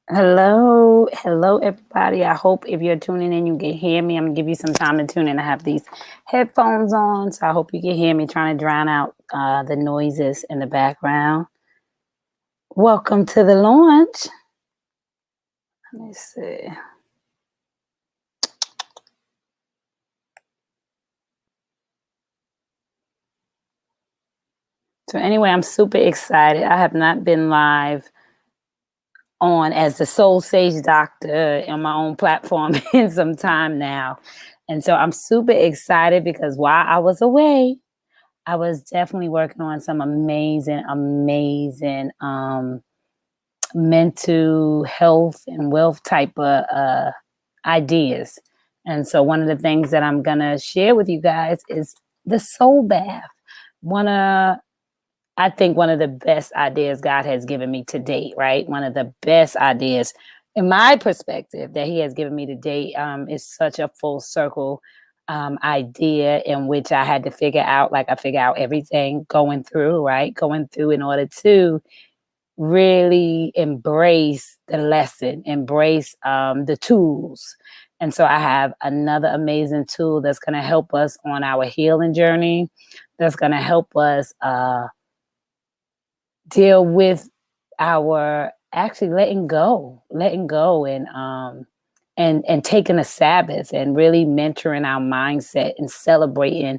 Hello, everybody. I hope if you're tuning in, you can hear me. I'm gonna give you some time to tune in. I have these headphones on, so I hope you can hear me. Trying to drown out the noises in the background. Welcome to the launch. Let me see. So anyway, I'm super excited. I have not been live on as the Soul Sage Doctor on my own platform in some time now, and so I'm super excited because while I was away, I was definitely working on some amazing mental health and wealth type of ideas. And so one of the things that I'm gonna share with you guys is the soul bath. One of I think one of the best ideas God has given me to date, right? One of the best ideas in my perspective that He has given me to date is such a full circle idea in which I had to figure out, like I figure out everything going through, right? Going through in order to really embrace the lesson, embrace the tools. And so I have another amazing tool that's going to help us on our healing journey, that's going to help us deal with our actually letting go and taking a Sabbath and really mentoring our mindset and celebrating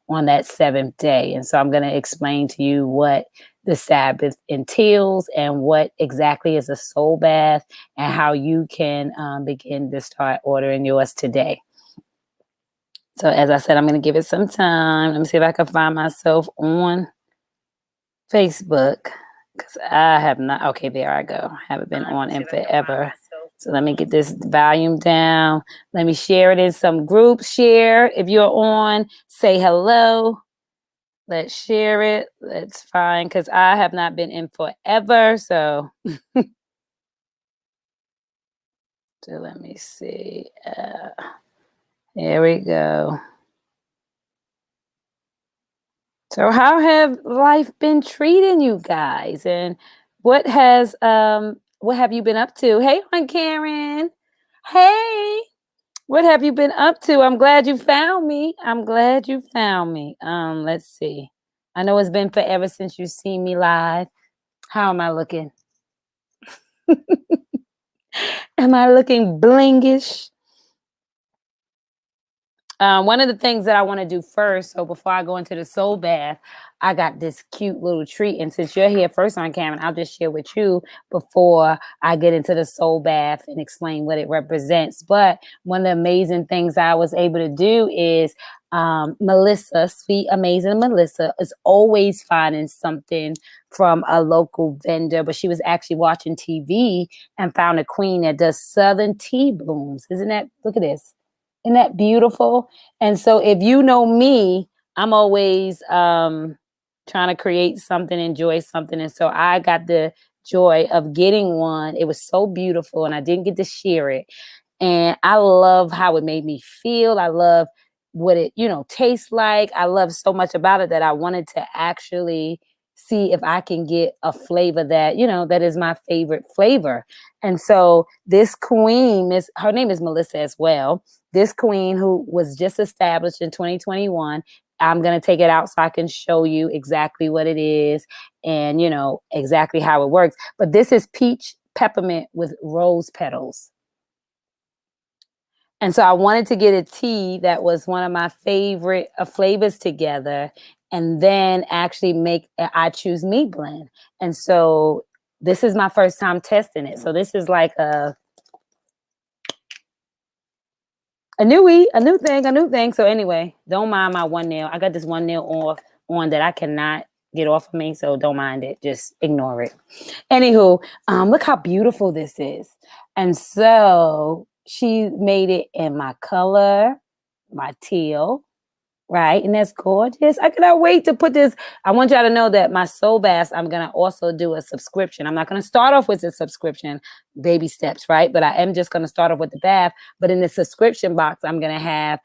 on that seventh day. And so I'm going to explain to you what the Sabbath entails and what exactly is a soul bath and how you can begin to start ordering yours today. So as I said, I'm going to give it some time. Let me see if I can find myself on Facebook. Because I have not. Okay, there I go. Haven't been on in forever. So let me get this volume down. Let me share it in some groups. Share if you're on. Say hello. Let's share it. That's fine because I have not been in forever. So, so let me see. Here we go. So how have life been treating you guys? And what have you been up to? Hey, Aunt Karen. Hey, what have you been up to? I'm glad you found me. I'm glad you found me. Let's see. I know it's been forever since you've seen me live. How am I looking? Am I looking blingish? One of the things that I want to do first, so before I go into the soul bath, I got this cute little treat. And since you're here first on camera, I'll just share with you before I get into the soul bath and explain what it represents. But one of the amazing things I was able to do is Melissa, sweet, amazing Melissa, is always finding something from a local vendor, but she was actually watching TV and found a queen that does Southern tea blooms. Isn't that, look at this. Isn't that beautiful? And so if you know me, I'm always trying to create something, enjoy something. And so I got the joy of getting one. It was so beautiful and I didn't get to share it. And I love how it made me feel. I love what it, tastes like. I love so much about it that I wanted to actually see if I can get a flavor that, that is my favorite flavor. And so this queen, her name is Melissa as well. This queen who was just established in 2021, I'm going to take it out so I can show you exactly what it is and, exactly how it works. But this is peach peppermint with rose petals. And so I wanted to get a tea that was one of my favorite flavors together and then actually make an I Choose Me blend. And so this is my first time testing it. So this is like a new thing. So anyway, don't mind my one nail. I got this one nail on that I cannot get off of me. So don't mind it. Just ignore it. Anywho, look how beautiful this is. And so she made it in my color, my teal, right? And that's gorgeous. I cannot wait to put this. I want y'all to know that my soul baths, I'm going to also do a subscription. I'm not going to start off with a subscription, baby steps, right? But I am just going to start off with the bath. But in the subscription box, I'm going to have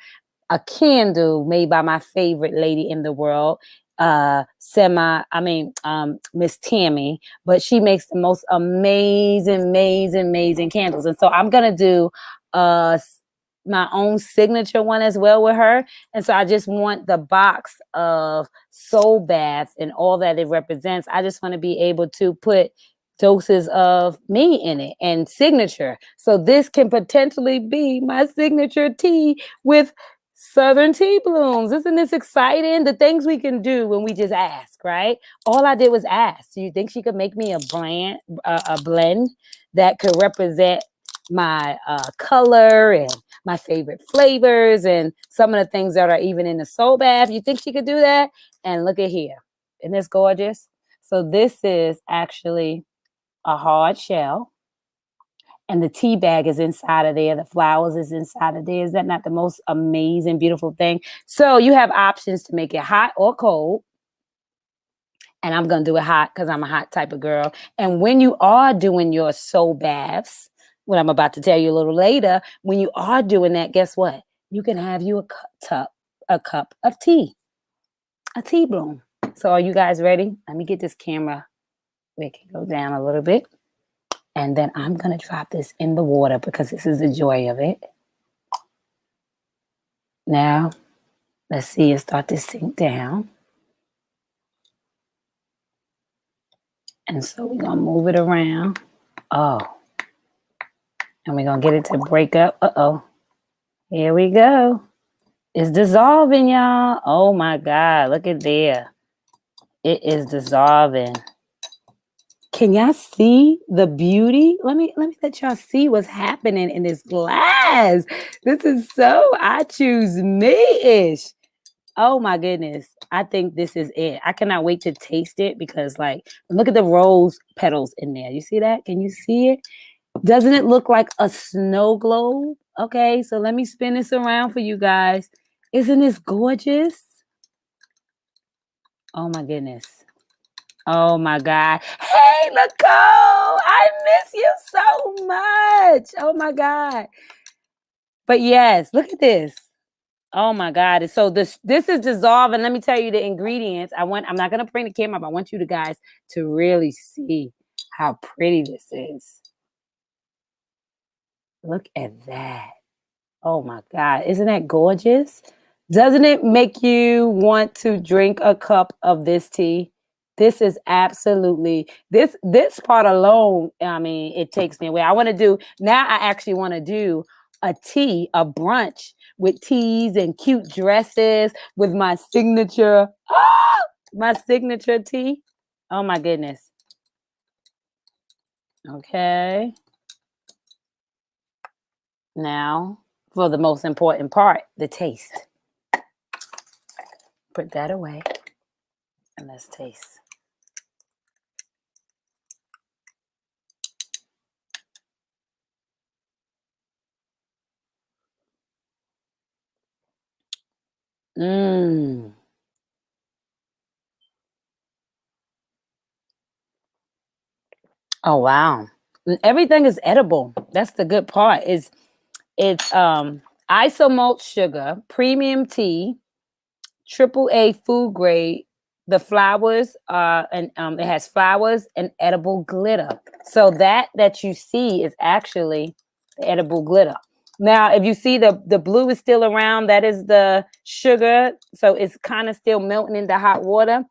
a candle made by my favorite lady in the world. Miss Tammy, but she makes the most amazing candles. And so I'm gonna do my own signature one as well with her. And so I just want the box of soul bath and all that it represents. I just want to be able to put doses of me in it and signature. So this can potentially be my signature tea with Southern tea blooms. Isn't this exciting? The things we can do when we just ask, right? All I did was ask. Do you think she could make me a blend that could represent my color and my favorite flavors and some of the things that are even in the soul bath? You think she could do that? And look at here. Isn't this gorgeous? So this is actually a hard shell, and the tea bag is inside of there. The flowers is inside of there. Is that not the most amazing, beautiful thing? So you have options to make it hot or cold. And I'm going to do it hot because I'm a hot type of girl. And when you are doing your soul baths, what I'm about to tell you a little later, when you are doing that, guess what? You can have you a cup of tea, a tea bloom. So are you guys ready? Let me get this camera. We can go down a little bit. And then I'm going to drop this in the water because this is the joy of it. Now, let's see it start to sink down. And so we're going to move it around. Oh. And we're going to get it to break up. Uh-oh. Here we go. It's dissolving, y'all. Oh, my God. Look at there. It is dissolving. Can y'all see the beauty? Let me let y'all see what's happening in this glass. This is so I choose me-ish. Oh my goodness. I think this is it. I cannot wait to taste it because like look at the rose petals in there. You see that? Can you see it? Doesn't it look like a snow globe? Okay, so let me spin this around for you guys. Isn't this gorgeous? Oh my goodness. Oh my God. Hey, Nicole, I miss you so much. Oh my God. But yes, look at this. Oh my God. So this is dissolving. Let me tell you the ingredients. I'm not gonna bring the camera up. I want you guys to really see how pretty this is. Look at that. Oh my God. Isn't that gorgeous? Doesn't it make you want to drink a cup of this tea? This is absolutely this part alone. I mean, it takes me away. I want to do now. I actually want to do a brunch with teas and cute dresses with my signature, my signature tea. Oh my goodness. Okay. Now for the most important part, the taste. Put that away and let's taste. Mmm. Oh wow. Everything is edible. That's the good part. It's isomalt sugar, premium tea, triple A food grade. The flowers and it has flowers and edible glitter. So that you see is actually the edible glitter. Now, if you see the blue is still around, that is the sugar. So it's kind of still melting into hot water.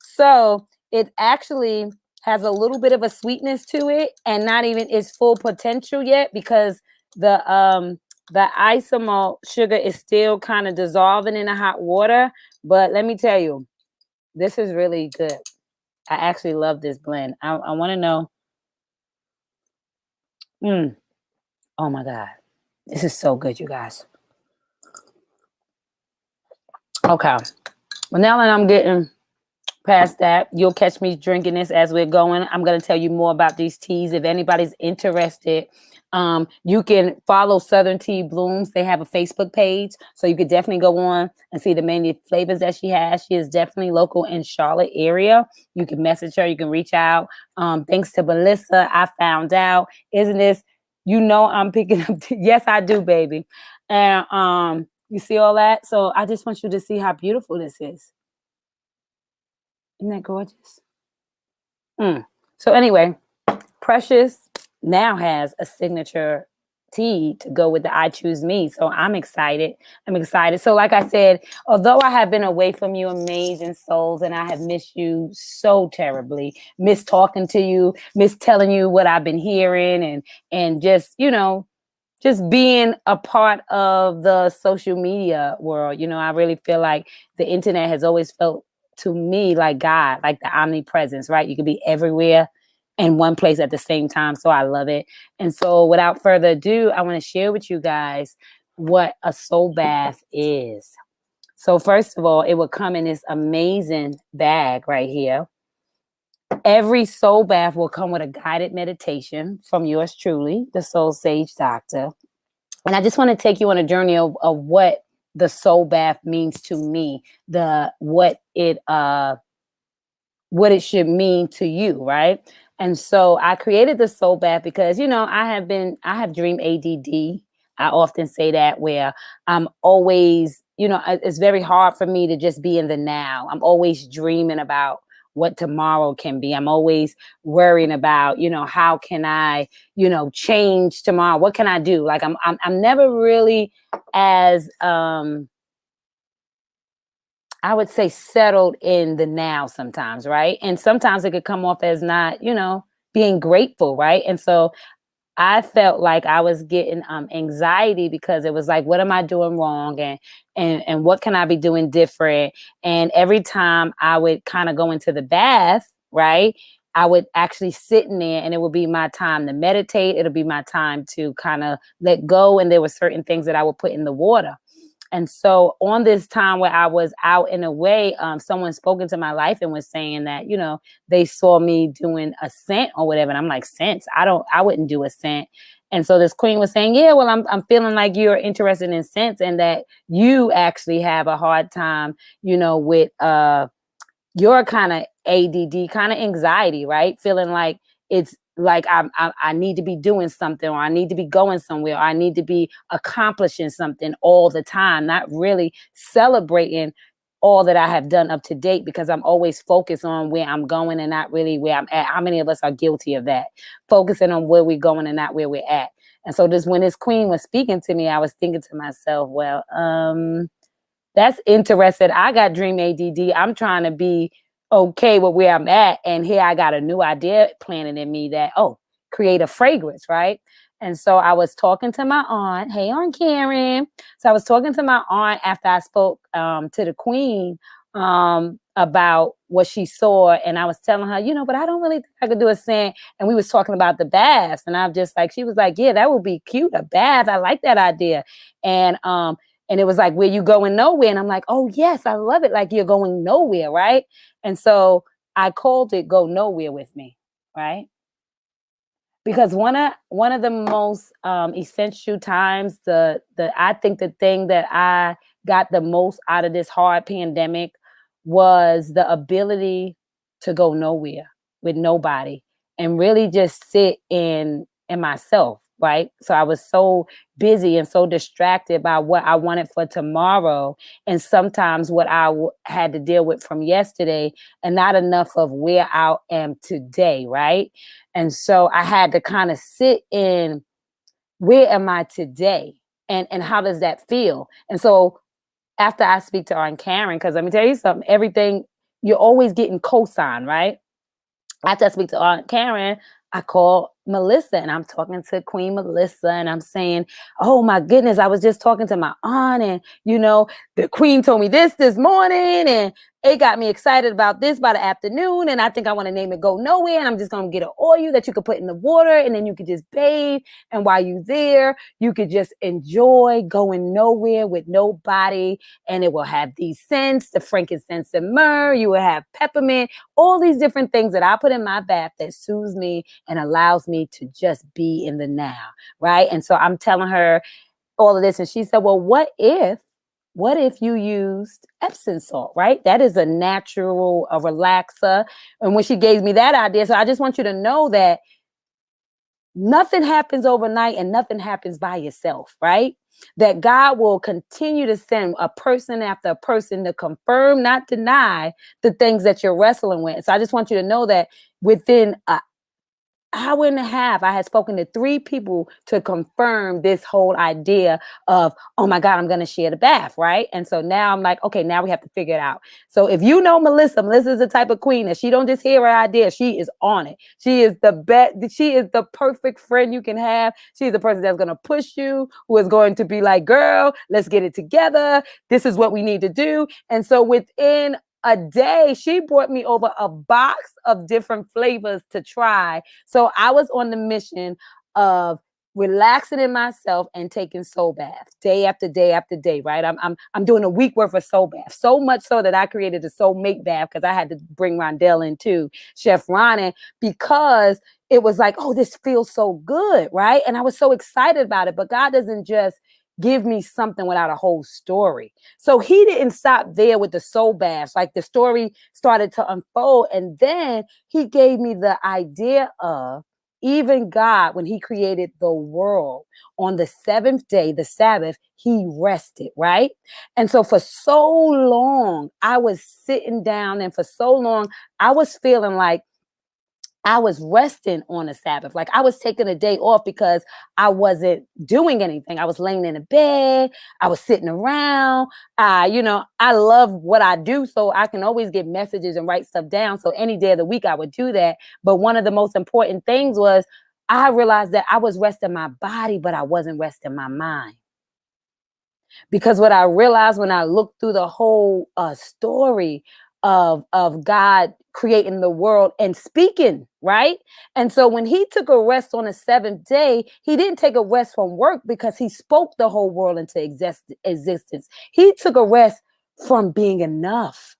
So it actually has a little bit of a sweetness to it and not even its full potential yet because the isomalt sugar is still kind of dissolving in the hot water. But let me tell you, this is really good. I actually love this blend. I want to know. Oh my God. This is so good, you guys. Okay. Well, now that I'm getting past that, you'll catch me drinking this as we're going. I'm going to tell you more about these teas. If anybody's interested, you can follow Southern Tea Blooms. They have a Facebook page, so you could definitely go on and see the many flavors that she has. She is definitely local in Charlotte area. You can message her. You can reach out. Thanks to Melissa, I found out. Isn't this? You know, I'm picking up. Yes, I do, baby. And you see all that. So I just want you to see how beautiful this is. Isn't that gorgeous? So anyway, Precious now has a signature tea to go with the I Choose Me. So I'm excited. I'm excited. So, like I said, although I have been away from you, amazing souls, and I have missed you so terribly, miss talking to you, miss telling you what I've been hearing, and just, just being a part of the social media world. I really feel like the internet has always felt to me like God, like the omnipresence, right? You could be everywhere in one place at the same time. So I love it. And so without further ado, I want to share with you guys what a soul bath is. So first of all, it will come in this amazing bag right here. Every soul bath will come with a guided meditation from yours truly, the Soul Sage Doctor. And I just want to take you on a journey of what the soul bath means to me, what it should mean to you, right? And so I created the soul bath because I have dream ADD. I often say that, where I'm always, it's very hard for me to just be in the now. I'm always dreaming about what tomorrow can be. I'm always worrying about, how can I, change tomorrow? What can I do? Like I'm never really as I would say settled in the now sometimes, right? And sometimes it could come off as not, being grateful, right? And so I felt like I was getting anxiety because it was like, what am I doing wrong? And what can I be doing different? And every time I would kind of go into the bath, right? I would actually sit in there and it would be my time to meditate. It'll be my time to kind of let go. And there were certain things that I would put in the water. And so on this time where I was out in a way, someone spoke into my life and was saying that, they saw me doing a scent or whatever. And I'm like, scents? I wouldn't do a scent. And so this queen was saying, yeah, well, I'm feeling like you're interested in scents and that you actually have a hard time, with your kind of ADD, kind of anxiety, right? Feeling like it's like I need to be doing something, or I need to be going somewhere, or I need to be accomplishing something all the time, not really celebrating all that I have done up to date, because I'm always focused on where I'm going and not really where I'm at. How many of us are guilty of that? Focusing on where we're going and not where we're at. And so when this queen was speaking to me, I was thinking to myself, well, that's interesting. I got dream ADD. I'm trying to be okay with where I'm at. And here I got a new idea planted in me that, create a fragrance, right? And so I was talking to my aunt. Hey, Aunt Karen. So I was talking to my aunt after I spoke to the queen about what she saw. And I was telling her, but I don't really think I could do a scent. And we was talking about the baths. And I'm just like, she was like, yeah, that would be cute. A bath. I like that idea. And it was like, where you going nowhere? And I'm like, oh, yes, I love it. Like you're going nowhere, right? And so I called it Go Nowhere with Me, right? Because one of the most essential times, I think the thing that I got the most out of this hard pandemic was the ability to go nowhere with nobody and really just sit in myself, right? So I was so busy and so distracted by what I wanted for tomorrow, and sometimes what I had to deal with from yesterday, and not enough of where I am today, right? And so I had to kind of sit in, where am I today? And how does that feel? And so after I speak to Aunt Karen, because let me tell you something, everything, you're always getting cosign, right? After I speak to Aunt Karen, I call Melissa and I'm talking to Queen Melissa and I'm saying, oh my goodness, I was just talking to my aunt and, the queen told me this morning and it got me excited about this by the afternoon. And I think I want to name it Go Nowhere. And I'm just going to get an oil that you could put in the water and then you could just bathe. And while you're there, you could just enjoy going nowhere with nobody. And it will have these scents, the frankincense and myrrh. You will have peppermint, all these different things that I put in my bath that soothes me and allows me to just be in the now, right? And so I'm telling her all of this, and she said, well, what if you used Epsom salt, right? That is a natural, a relaxer. And when she gave me that idea, so I just want you to know that nothing happens overnight and nothing happens by yourself, right? that God will continue to send a person after a person to confirm, not deny, the things that you're wrestling with. So I just want you to know that within a hour and a half, I had spoken to 3 people to confirm this whole idea of, oh my God, I'm going to share the bath, right? And so now I'm like, okay, now we have to figure it out. So if you know Melissa is the type of queen that she don't just hear her idea, she is on it. She is the best. She is the perfect friend you can have. She's the person that's going to push you, who is going to be like, girl, let's get it together. This is what we need to do. And so within a day, she brought me over a box of different flavors to try. So I was on the mission of relaxing in myself and taking soul baths day after day after day, right? I'm doing a week worth of soul baths, so much so that I created a soul make bath because I had to bring Rondell in too, Chef Ronnie, because it was like, oh, this feels so good, right? And I was so excited about it. But God doesn't just give me something without a whole story. So he didn't stop there with the soul baths. Like the story started to unfold. And then he gave me the idea of even God, when he created the world on the 7th day, the Sabbath, he rested, right? And so for so long, I was sitting down, and for so long, I was feeling like I was resting on a Sabbath. Like I was taking a day off because I wasn't doing anything. I was laying in a bed. I was sitting around. I love what I do. So I can always get messages and write stuff down. So any day of the week I would do that. But one of the most important things was I realized that I was resting my body, but I wasn't resting my mind. Because what I realized when I looked through the whole story of God creating the world and speaking, right? And so when he took a rest on the 7th day, he didn't take a rest from work because he spoke the whole world into existence. He took a rest from being enough,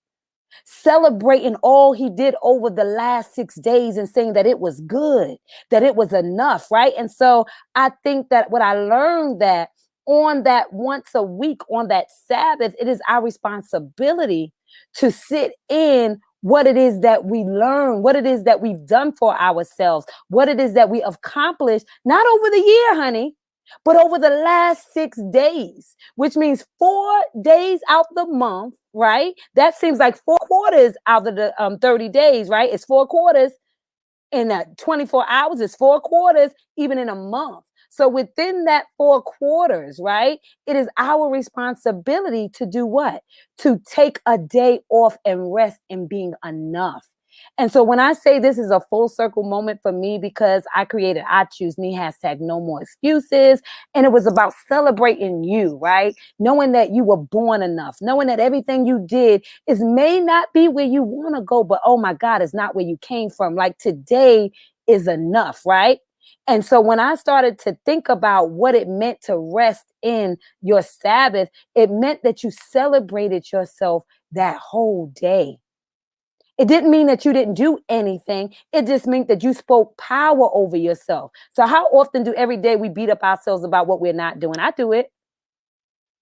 celebrating all he did over the last 6 days and saying that it was good, that it was enough, right? And so I think that what I learned that on that once a week, on that Sabbath, it is our responsibility to sit in what it is that we learn, what it is that we've done for ourselves, what it is that we accomplished, not over the year, honey, but over the last 6 days, which means 4 days out the month, right? That seems like 4 quarters out of the 30 days, right? It's 4 quarters in 24 hours, it's 4 quarters, even in a month. So within that 4 quarters, right, it is our responsibility to do what? To take a day off and rest in being enough. And so when I say this is a full circle moment for me, because I created I Choose Me, hashtag no more excuses. And it was about celebrating you, right? Knowing that you were born enough, knowing that everything you did may not be where you want to go, but oh my God, it's not where you came from. Like today is enough, right? And so when I started to think about what it meant to rest in your Sabbath, it meant that you celebrated yourself that whole day. It didn't mean that you didn't do anything. It just meant that you spoke power over yourself. So how often do every day we beat up ourselves about what we're not doing? I do it.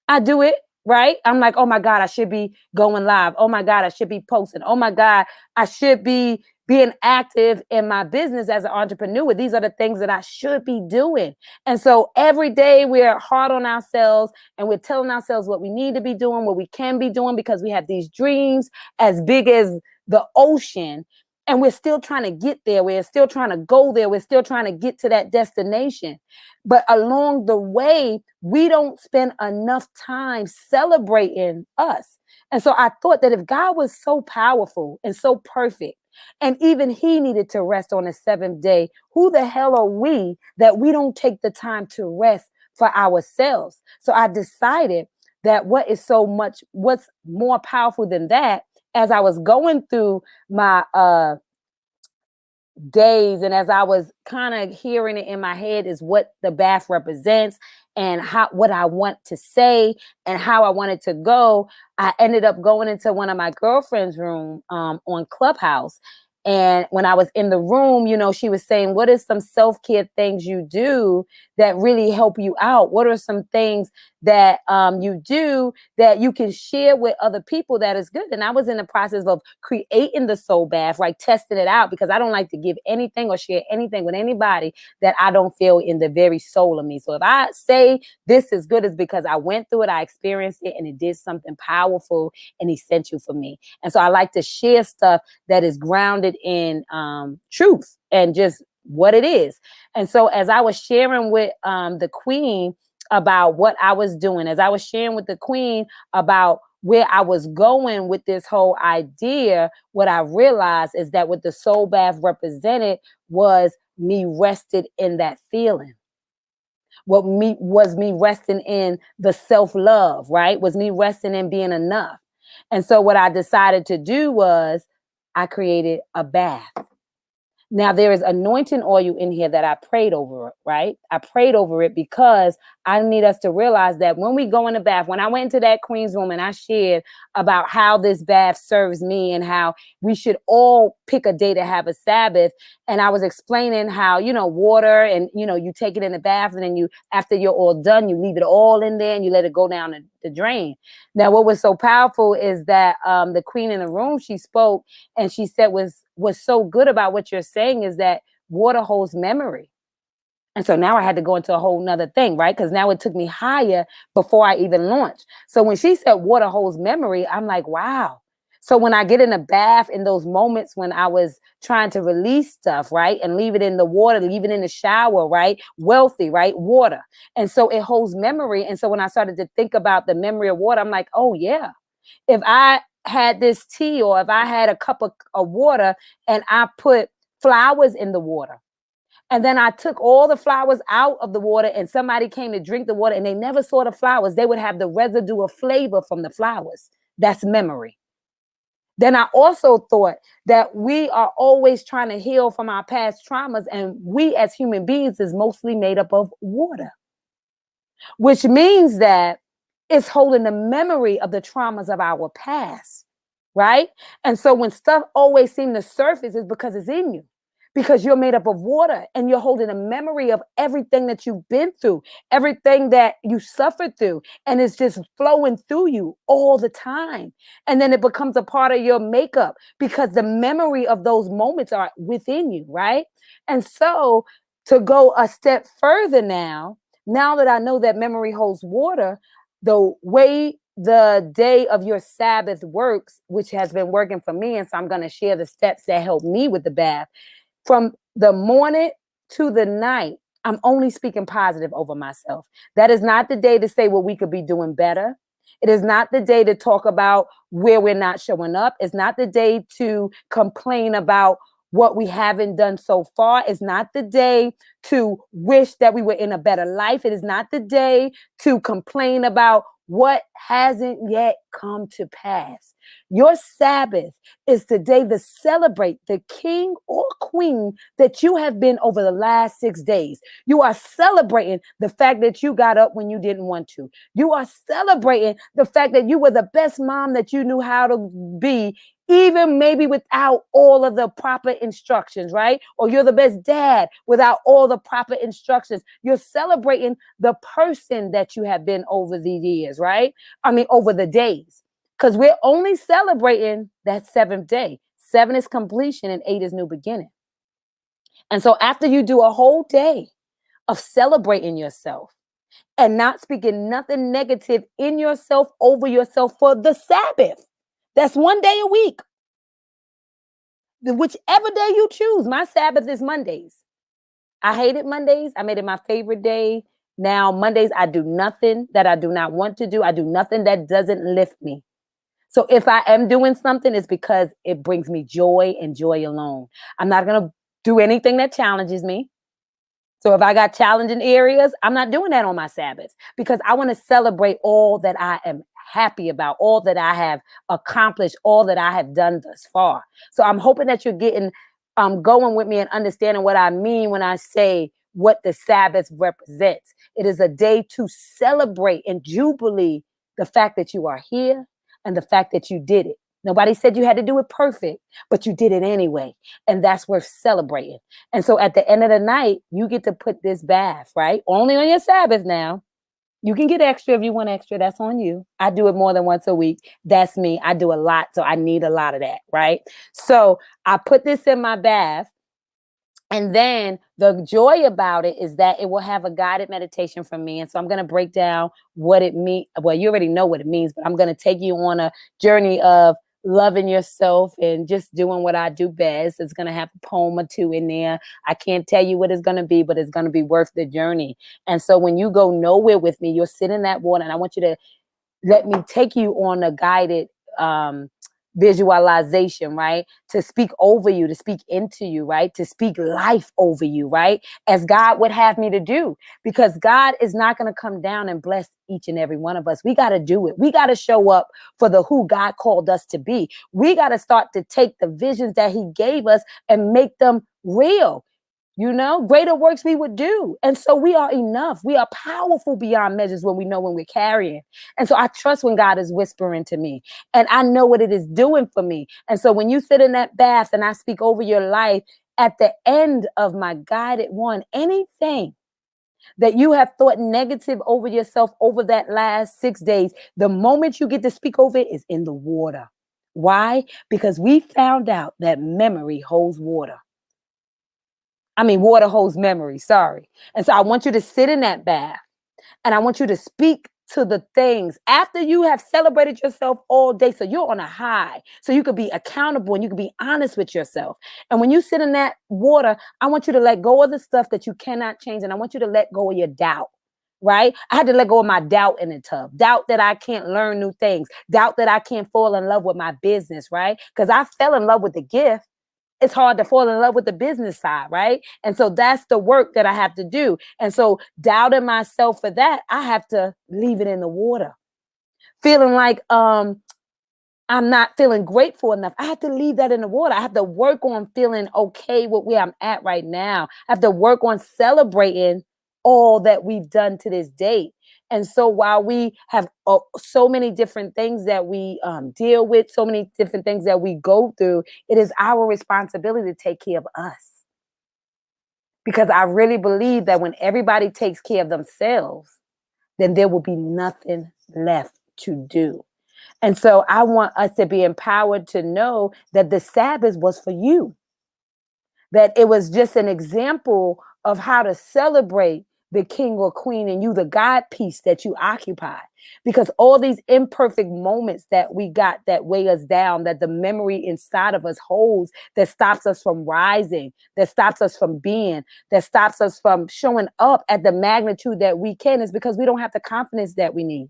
I do it, right? I'm like, oh my God, I should be going live. Oh my God, I should be posting. Oh my God, I should be being active in my business as an entrepreneur. These are the things that I should be doing. And so every day we're hard on ourselves and we're telling ourselves what we need to be doing, what we can be doing, because we have these dreams as big as the ocean. And we're still trying to get there. We're still trying to go there. We're still trying to get to that destination. But along the way, we don't spend enough time celebrating us. And so I thought that if God was so powerful and so perfect, and even he needed to rest on the 7th day, who the hell are we that we don't take the time to rest for ourselves? So I decided that what's more powerful than that, as I was going through my days and as I was kind of hearing it in my head, is what the bath represents and what I want to say and how I want it to go. I ended up going into one of my girlfriend's room on Clubhouse, And when I was in the room, she was saying, what are some self-care things you do that really help you out? What are some things that you do that you can share with other people that is good? And I was in the process of creating the soul bath, right? Testing it out, because I don't like to give anything or share anything with anybody that I don't feel in the very soul of me. So if I say this is good, it's because I went through it, I experienced it, and it did something powerful and essential for me. And so I like to share stuff that is grounded in truth and just what it is. And so as I was sharing with the queen about what I was doing, as I was sharing with the queen about where I was going with this whole idea, what I realized is that what the soul bath represented was me rested in that feeling. Me resting in the self-love, right? Was me resting in being enough. And so what I decided to do was I created a bath. Now, there is anointing oil in here that I prayed over it, right? I prayed over it because I need us to realize that when we go in the bath, when I went into that queen's room and I shared about how this bath serves me and how we should all pick a day to have a Sabbath. And I was explaining how, water and, you take it in the bath and then after you're all done, you leave it all in there and you let it go down the drain. Now, what was so powerful is that the queen in the room, she spoke and she said what's so good about what you're saying is that water holds memory. And so now I had to go into a whole nother thing, right? Because now it took me higher before I even launched. So when she said water holds memory, I'm like, wow. So when I get in a bath in those moments when I was trying to release stuff, right? And leave it in the water, leave it in the shower, right? Wealthy, right? Water. And so it holds memory. And so when I started to think about the memory of water, I'm like, oh yeah. If I had this tea or if I had a cup of water and I put flowers in the water, and then I took all the flowers out of the water and somebody came to drink the water and they never saw the flowers, they would have the residue of flavor from the flowers. That's memory. Then I also thought that we are always trying to heal from our past traumas, and we as human beings is mostly made up of water, which means that it's holding the memory of the traumas of our past, right? And so when stuff always seems to surface, it's because it's in you, because you're made up of water and you're holding a memory of everything that you've been through, everything that you suffered through, and it's just flowing through you all the time. And then it becomes a part of your makeup because the memory of those moments are within you, right? And so to go a step further now that I know that memory holds water, the way the day of your Sabbath works, which has been working for me, and so I'm going to share the steps that help me with the bath. From the morning to the night, I'm only speaking positive over myself. That is not the day to say what we could be doing better. It is not the day to talk about where we're not showing up. It's not the day to complain about what we haven't done so far. It's not the day to wish that we were in a better life. It is not the day to complain about what hasn't yet come to pass. Your Sabbath is the day to celebrate the king or queen that you have been over the last 6 days. You are celebrating the fact that you got up when you didn't want to. You are celebrating the fact that you were the best mom that you knew how to be, even maybe without all of the proper instructions, right? Or you're the best dad without all the proper instructions. You're celebrating the person that you have been over the years, right? I mean, over the days. Because we're only celebrating that 7th day. 7 is completion and 8 is new beginning. And so after you do a whole day of celebrating yourself and not speaking nothing negative in yourself, over yourself for the Sabbath, that's 1 day a week. Whichever day you choose. My Sabbath is Mondays. I hated Mondays. I made it my favorite day. Now, Mondays, I do nothing that I do not want to do. I do nothing that doesn't lift me. So if I am doing something, it's because it brings me joy and joy alone. I'm not going to do anything that challenges me. So if I got challenging areas, I'm not doing that on my Sabbath because I want to celebrate all that I am happy about, all that I have accomplished, all that I have done thus far. So I'm hoping that you're getting going with me and understanding what I mean when I say what the Sabbath represents. It is a day to celebrate and jubilee the fact that you are here and the fact that you did it. Nobody said you had to do it perfect, but you did it anyway. And that's worth celebrating. And so at the end of the night, you get to put this bath, right? Only on your Sabbath now. You can get extra if you want extra. That's on you. I do it more than once a week. That's me. I do a lot. So I need a lot of that, right? So I put this in my bath. And then the joy about it is that it will have a guided meditation from me. And so I'm going to break down what it means. Well, you already know what it means, but I'm going to take you on a journey of loving yourself and just doing what I do best. It's going to have a poem or two in there. I can't tell you what it's going to be, but it's going to be worth the journey. And so when you go nowhere with me, you'll sit in that water and I want you to let me take you on a guided visualization, right? To speak over you, to speak into you, right? To speak life over you, right? As God would have me to do, because God is not going to come down and bless each and every one of us. We got to do it. We got to show up for the who God called us to be. We got to start to take the visions that he gave us and make them real. Greater works we would do. And so we are enough. We are powerful beyond measures when we know when we're carrying. And so I trust when God is whispering to me and I know what it is doing for me. And so when you sit in that bath and I speak over your life at the end of my guided one, anything that you have thought negative over yourself over that last 6 days, the moment you get to speak over it is in the water. Why? Because we found out that memory holds water. Water holds memory, sorry. And so I want you to sit in that bath and I want you to speak to the things after you have celebrated yourself all day. So you're on a high, so you could be accountable and you could be honest with yourself. And when you sit in that water, I want you to let go of the stuff that you cannot change. And I want you to let go of your doubt. Right? I had to let go of my doubt in the tub. Doubt that I can't learn new things. Doubt that I can't fall in love with my business, right? Because I fell in love with the gift. It's hard to fall in love with the business side, right? And so that's the work that I have to do. And so doubting myself for that, I have to leave it in the water. Feeling like I'm not feeling grateful enough. I have to leave that in the water. I have to work on feeling okay with where I'm at right now. I have to work on celebrating all that we've done to this date. And so while we have so many different things that we deal with, so many different things that we go through, it is our responsibility to take care of us. Because I really believe that when everybody takes care of themselves, then there will be nothing left to do. And so I want us to be empowered to know that the Sabbath was for you, that it was just an example of how to celebrate the king or queen and you, the God piece that you occupy. Because all these imperfect moments that we got that weigh us down, that the memory inside of us holds, that stops us from rising, that stops us from being, that stops us from showing up at the magnitude that we can, is because we don't have the confidence that we need.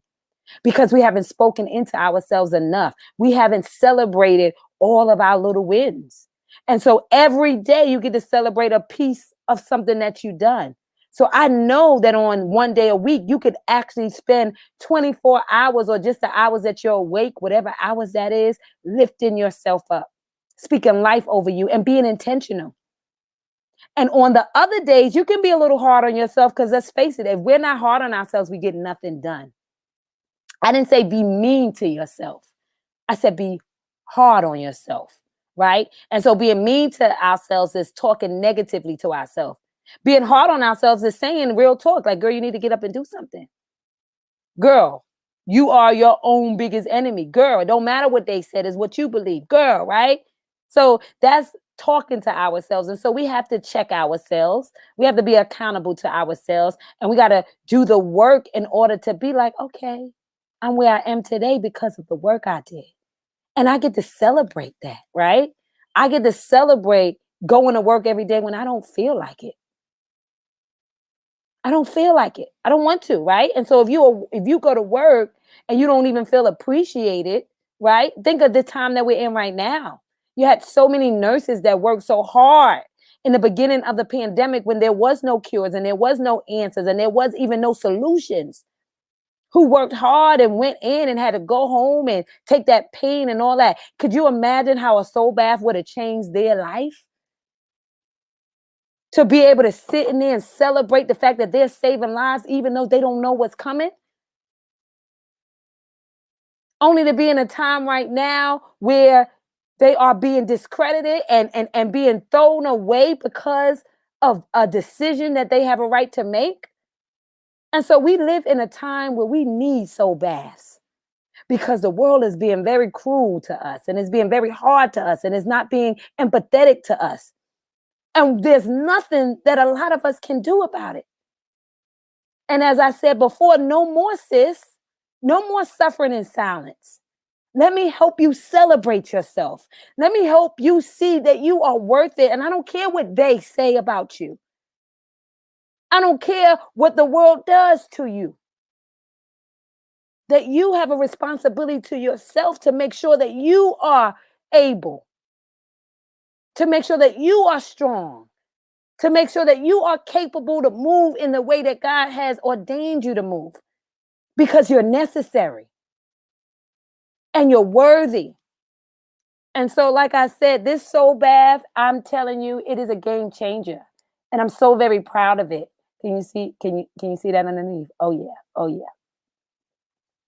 Because we haven't spoken into ourselves enough. We haven't celebrated all of our little wins. And so every day you get to celebrate a piece of something that you've done. So I know that on one day a week, you could actually spend 24 hours or just the hours that you're awake, whatever hours that is, lifting yourself up, speaking life over you and being intentional. And on the other days, you can be a little hard on yourself because let's face it, if we're not hard on ourselves, we get nothing done. I didn't say be mean to yourself. I said be hard on yourself, right? And so being mean to ourselves is talking negatively to ourselves. Being hard on ourselves is saying real talk, like, girl, you need to get up and do something. Girl, you are your own biggest enemy. Girl, it don't matter what they said, is what you believe. Girl, right? So that's talking to ourselves. And so we have to check ourselves. We have to be accountable to ourselves. And we got to do the work in order to be like, okay, I'm where I am today because of the work I did. And I get to celebrate that, right? I get to celebrate going to work every day when I don't feel like it. I don't feel like it. I don't want to, right? And so if you go to work and you don't even feel appreciated, right? Think of the time that we're in right now. You had so many nurses that worked so hard in the beginning of the pandemic when there was no cures and there was no answers and there was even no solutions, who worked hard and went in and had to go home and take that pain and all that. Could you imagine how a soul bath would have changed their life? To be able to sit in there and celebrate the fact that they're saving lives, even though they don't know what's coming. only to be in a time right now where they are being discredited and being thrown away because of a decision that they have a right to make. And so we live in a time where we need soul baths because the world is being very cruel to us and it's being very hard to us and it's not being empathetic to us. And there's nothing that a lot of us can do about it. And as I said before, no more, sis, no more suffering in silence. Let me help you celebrate yourself. Let me help you see that you are worth it. And I don't care what they say about you. I don't care what the world does to you. That you have a responsibility to yourself to make sure that you are able, to make sure that you are strong, to make sure that you are capable to move in the way that God has ordained you to move because you're necessary and you're worthy. And so, like I said, this soul bath, I'm telling you, it is a game changer. And I'm so very proud of it. Can you see? Can you see that underneath? Oh yeah. Oh yeah.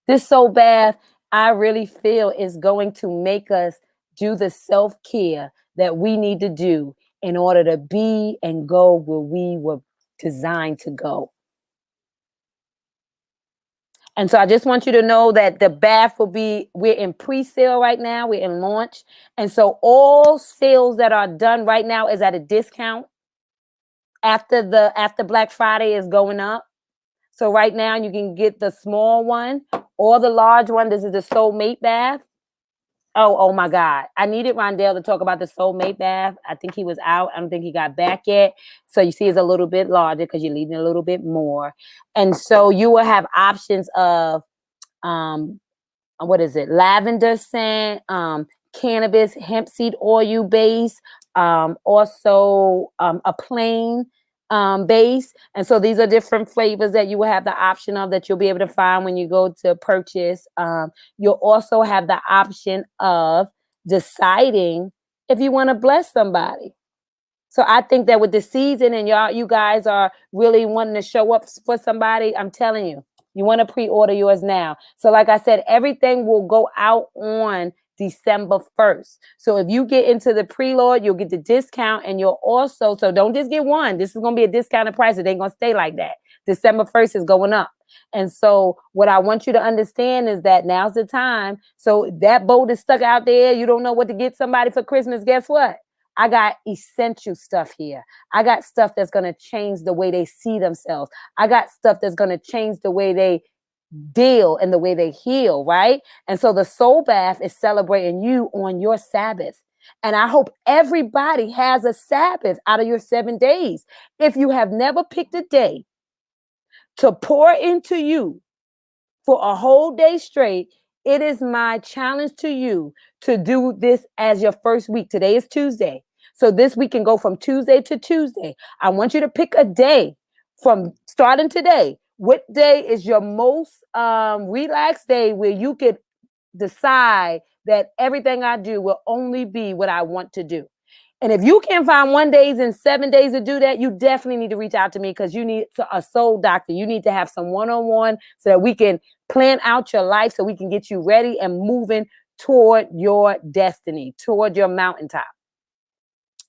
This soul bath, I really feel is going to make us do the self-care that we need to do in order to be and go where we were designed to go. And so I just want you to know that the bath we're in pre-sale right now. We're in launch. And so all sales that are done right now is at a discount. After Black Friday is going up. So right now you can get the small one or the large one. This is the soulmate bath. Oh my God. I needed Rondell to talk about the soulmate bath. I think he was out. I don't think he got back yet. So you see it's a little bit larger because you're needing a little bit more. And so you will have options of what is it? Lavender scent, cannabis, hemp seed oil base, also a plain base. And so these are different flavors that you will have the option of that you'll be able to find when you go to purchase. You'll also have the option of deciding if you want to bless somebody. So I think that with the season and you guys are really wanting to show up for somebody, I'm telling you, you want to pre-order yours now. So like I said, everything will go out on December 1st. So if you get into the preload, you'll get the discount and you'll also, so don't just get one. This is going to be a discounted price. It ain't going to stay like that. December 1st is going up. And so what I want you to understand is that now's the time. So that boat is stuck out there. You don't know what to get somebody for Christmas. Guess what? I got essential stuff here. I got stuff that's going to change the way they see themselves. I got stuff that's going to change the way they deal and the way they heal, right? And so the soul bath is celebrating you on your Sabbath. And I hope everybody has a Sabbath out of your 7 days. If you have never picked a day to pour into you for a whole day straight, it is my challenge to you to do this as your first week. Today is Tuesday. So this week can go from Tuesday to Tuesday. I want you to pick a day from starting today. What day is your most relaxed day where you could decide that everything I do will only be what I want to do? And if you can't find 1 day in 7 days to do that, you definitely need to reach out to me because you need a soul doctor. You need to have some one-on-one so that we can plan out your life so we can get you ready and moving toward your destiny, toward your mountaintop.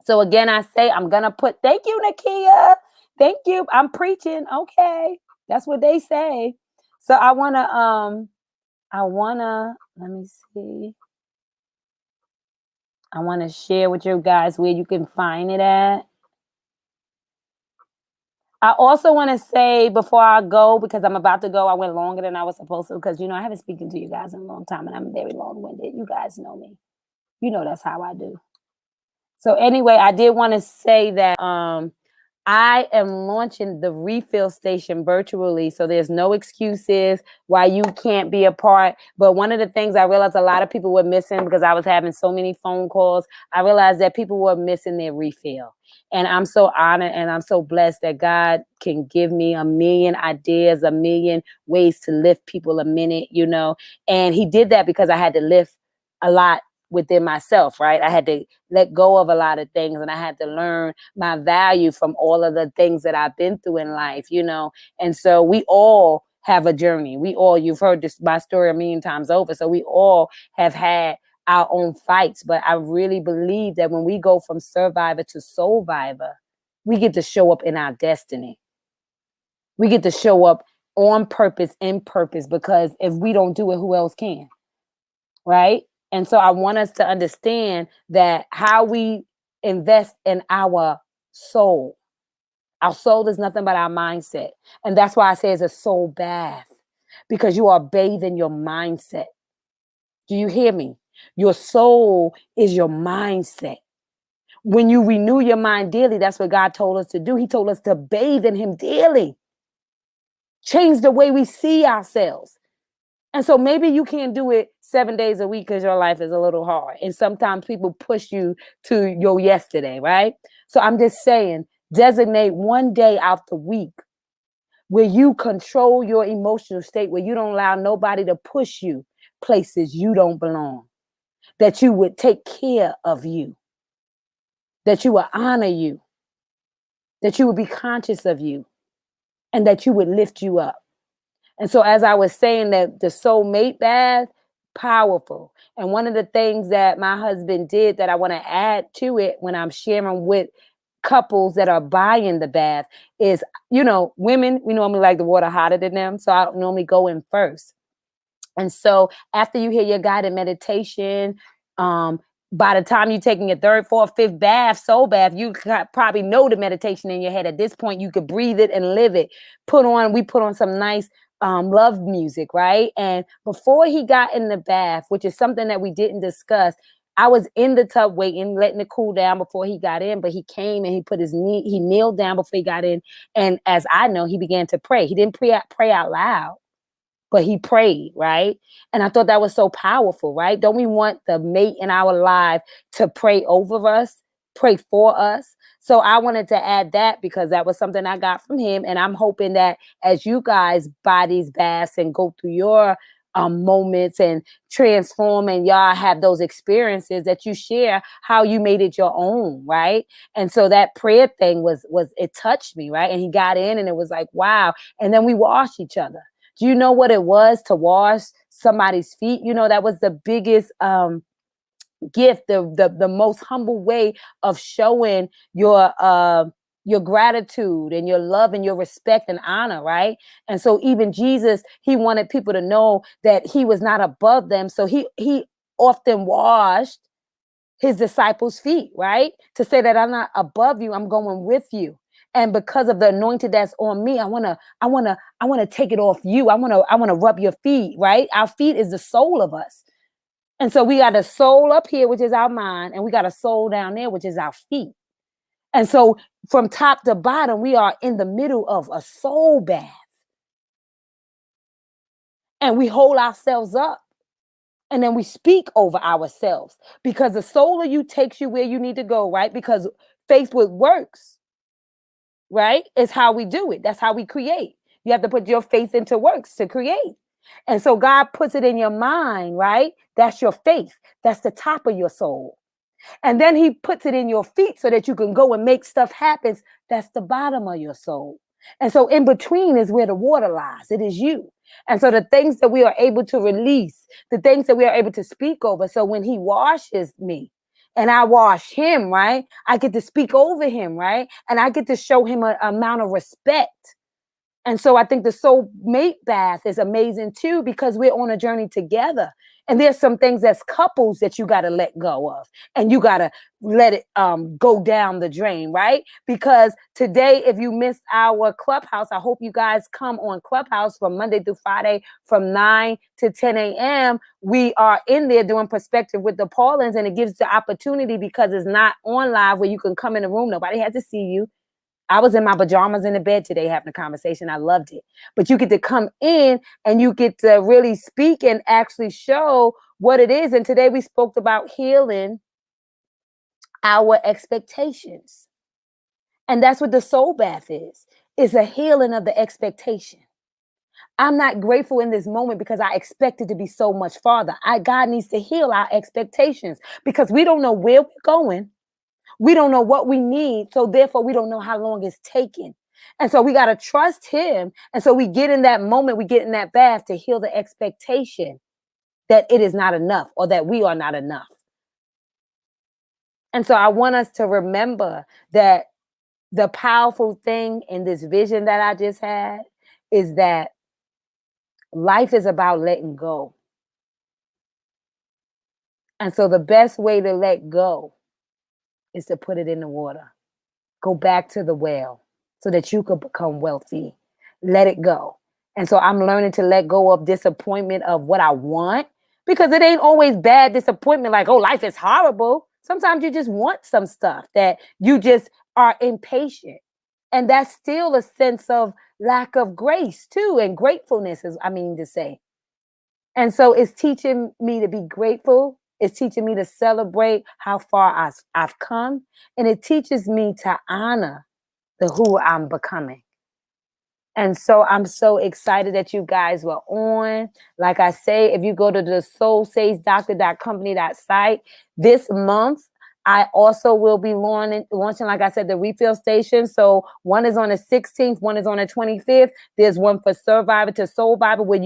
So again, I say I'm going to put, thank you, Nakia. Thank you. I'm preaching. Okay. That's what they say. So I want to, let me see. I want to share with you guys where you can find it at. I also want to say before I go, because I'm about to go, I went longer than I was supposed to because, I haven't spoken to you guys in a long time and I'm very long-winded. You guys know me. You know that's how I do. So anyway, I did want to say that I am launching the refill station virtually. So there's no excuses why you can't be a part. But one of the things I realized a lot of people were missing because I was having so many phone calls, I realized that people were missing their refill. And I'm so honored and I'm so blessed that God can give me a million ideas, a million ways to lift people a minute, And he did that because I had to lift a lot within myself, right? I had to let go of a lot of things and I had to learn my value from all of the things that I've been through in life, And so we all have a journey. You've heard this my story a million times over. So we all have had our own fights. But I really believe that when we go from survivor to soulvivor, we get to show up in our destiny. We get to show up on purpose, in purpose, because if we don't do it, who else can? Right? And so I want us to understand that how we invest in our soul. Our soul is nothing but our mindset. And that's why I say it's a soul bath, because you are bathing your mindset. Do you hear me? Your soul is your mindset. When you renew your mind daily, that's what God told us to do. He told us to bathe in him daily. Change the way we see ourselves. And so maybe you can't do it 7 days a week because your life is a little hard. And sometimes people push you to your yesterday, right? So I'm just saying, designate one day out the week where you control your emotional state, where you don't allow nobody to push you places you don't belong, that you would take care of you, that you would honor you, that you would be conscious of you, and that you would lift you up. And so, as I was saying, that the soulmate bath, powerful. And one of the things that my husband did that I want to add to it when I'm sharing with couples that are buying the bath is, women, we normally like the water hotter than them. So I normally go in first. And so after you hear your guided meditation, by the time you're taking your third, fourth, fifth bath, soul bath, you probably know the meditation in your head. At this point, you could breathe it and live it. We put on some nice love music, right? And before he got in the bath, which is something that we didn't discuss, I was in the tub waiting, letting it cool down before he got in, but he came and he kneeled down before he got in. And as I know, he began to pray. He didn't pray out loud, but he prayed, right? And I thought that was so powerful, right? Don't we want the mate in our life to pray over us, pray for us? So I wanted to add that because that was something I got from him. And I'm hoping that as you guys buy these baths and go through your moments and transform and y'all have those experiences, that you share how you made it your own, right? And so that prayer thing was it touched me, right? And he got in and it was like, wow. And then we washed each other. Do you know what it was to wash somebody's feet? That was the biggest gift, the most humble way of showing your gratitude and your love and your respect and honor, right? And so even Jesus, he wanted people to know that he was not above them. So he often washed his disciples' feet, right? To say that I'm not above you, I'm going with you. And because of the anointing that's on me, I wanna take it off you. I wanna rub your feet, right? Our feet is the soul of us. And so we got a soul up here, which is our mind, and we got a soul down there, which is our feet. And so from top to bottom, we are in the middle of a soul bath. And we hold ourselves up. And then we speak over ourselves because the soul of you takes you where you need to go, right? Because faith with works, right, is how we do it. That's how we create. You have to put your faith into works to create. And so God puts it in your mind, right? That's your faith. That's the top of your soul. And then he puts it in your feet so that you can go and make stuff happen. That's the bottom of your soul. And so in between is where the water lies. It is you. And so the things that we are able to release, the things that we are able to speak over. So when he washes me and I wash him, right, I get to speak over him, right? And I get to show him an amount of respect. And so I think the soul mate bath is amazing too, because we're on a journey together. And there's some things as couples that you got to let go of, and you got to let it go down the drain, right? Because today, if you missed our Clubhouse, I hope you guys come on Clubhouse from Monday through Friday from 9 to 10 a.m. We are in there doing perspective with the Paulins, and it gives the opportunity because it's not on live where you can come in the room. Nobody has to see you. I was in my pajamas in the bed today having a conversation. I loved it. But you get to come in and you get to really speak and actually show what it is. And today we spoke about healing our expectations. And that's what the soul bath is. It's a healing of the expectation. I'm not grateful in this moment because I expect it to be so much farther. God needs to heal our expectations because we don't know where we're going. We don't know what we need, so therefore we don't know how long it's taking. And so we got to trust him. And so we get in that moment, we get in that bath to heal the expectation that it is not enough or that we are not enough. And so I want us to remember that the powerful thing in this vision that I just had is that life is about letting go. And so the best way to let go is to put it in the water. Go back to the well so that you could become wealthy. Let it go. And so I'm learning to let go of disappointment of what I want, because it ain't always bad disappointment like, oh, life is horrible. Sometimes you just want some stuff that you just are impatient. And that's still a sense of lack of grace too, and gratefulness is, I mean to say. And so it's teaching me to be grateful. It's teaching me to celebrate how far I've come. And it teaches me to honor the who I'm becoming. And so I'm so excited that you guys were on. Like I say, if you go to the soulsagesdoctor.company.site this month, I also will be launching, like I said, the refill station. So one is on the 16th, one is on the 25th. There's one for Survivor to Soul Bible, where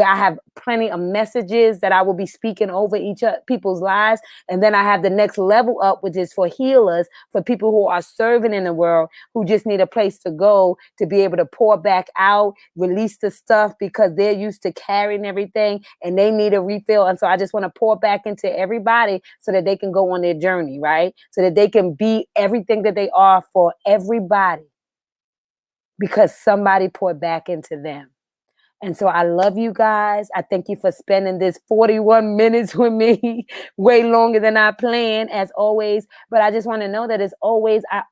I have plenty of messages that I will be speaking over each people's lives. And then I have the next level up, which is for healers, for people who are serving in the world, who just need a place to go to be able to pour back out, release the stuff because they're used to carrying everything and they need a refill. And so I just want to pour back into everybody so that they can go on their journey, right? So that they can be everything that they are for everybody because somebody poured back into them. And so I love you guys. I thank you for spending this 41 minutes with me, way longer than I planned, as always. But I just want to know that I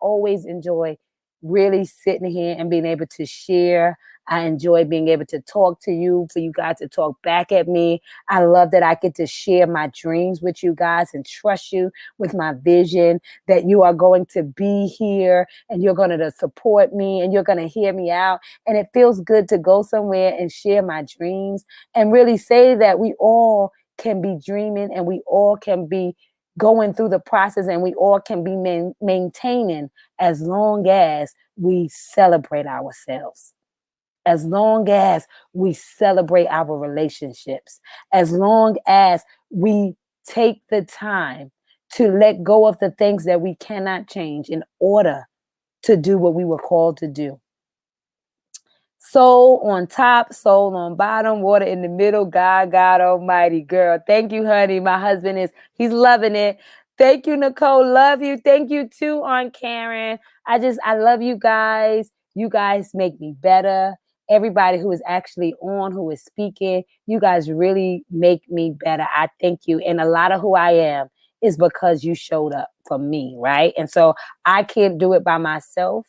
always enjoy really sitting here and being able to share. I enjoy being able to talk to you, for you guys to talk back at me. I love that I get to share my dreams with you guys and trust you with my vision, that you are going to be here and you're going to support me and you're going to hear me out. And it feels good to go somewhere and share my dreams and really say that we all can be dreaming and we all can be going through the process and we all can be maintaining, as long as we celebrate ourselves, as long as we celebrate our relationships, as long as we take the time to let go of the things that we cannot change in order to do what we were called to do. Soul on top, soul on bottom, water in the middle. God Almighty, girl. Thank you, honey. My husband he's loving it. Thank you, Nicole. Love you. Thank you too, Aunt Karen. I love you guys. You guys make me better. Everybody who is actually on, who is speaking, you guys really make me better. I thank you. And a lot of who I am is because you showed up for me, right? And so I can't do it by myself.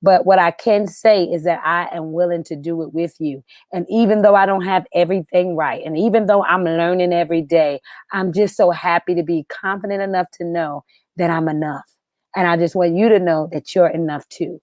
But what I can say is that I am willing to do it with you. And even though I don't have everything right, and even though I'm learning every day, I'm just so happy to be confident enough to know that I'm enough. And I just want you to know that you're enough too.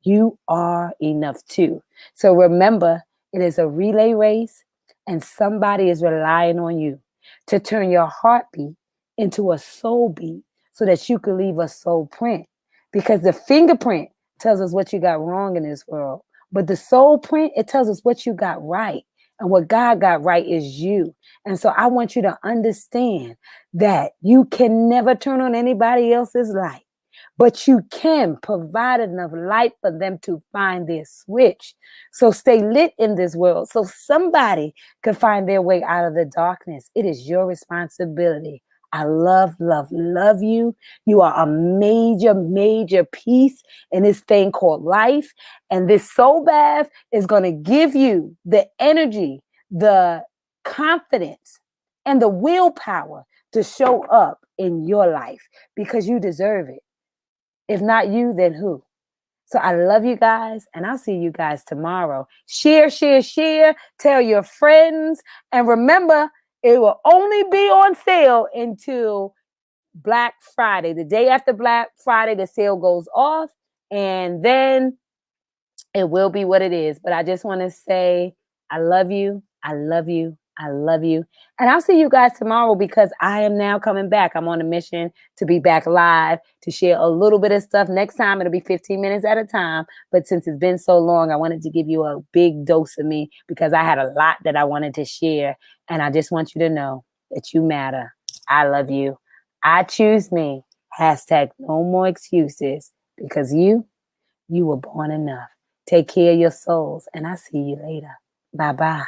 You are enough too. So remember, it is a relay race, and somebody is relying on you to turn your heartbeat into a soul beat so that you can leave a soul print. Because the fingerprint tells us what you got wrong in this world, but the soul print, it tells us what you got right. And what God got right is you. And so I want you to understand that you can never turn on anybody else's light, but you can provide enough light for them to find their switch. So stay lit in this world so somebody can find their way out of the darkness. It is your responsibility. I love, love, love you. You are a major, major piece in this thing called life. And this soul bath is going to give you the energy, the confidence, and the willpower to show up in your life because you deserve it. If not you, then who? So I love you guys, and I'll see you guys tomorrow. Share, share, share. Tell your friends. And remember, it will only be on sale until Black Friday. The day after Black Friday, the sale goes off, and then it will be what it is. But I just want to say, I love you. I love you. I love you. And I'll see you guys tomorrow because I am now coming back. I'm on a mission to be back live to share a little bit of stuff. Next time it'll be 15 minutes at a time. But since it's been so long, I wanted to give you a big dose of me because I had a lot that I wanted to share. And I just want you to know that you matter. I love you. I choose me. Hashtag no more excuses because you were born enough. Take care of your souls. And I'll see you later. Bye-bye.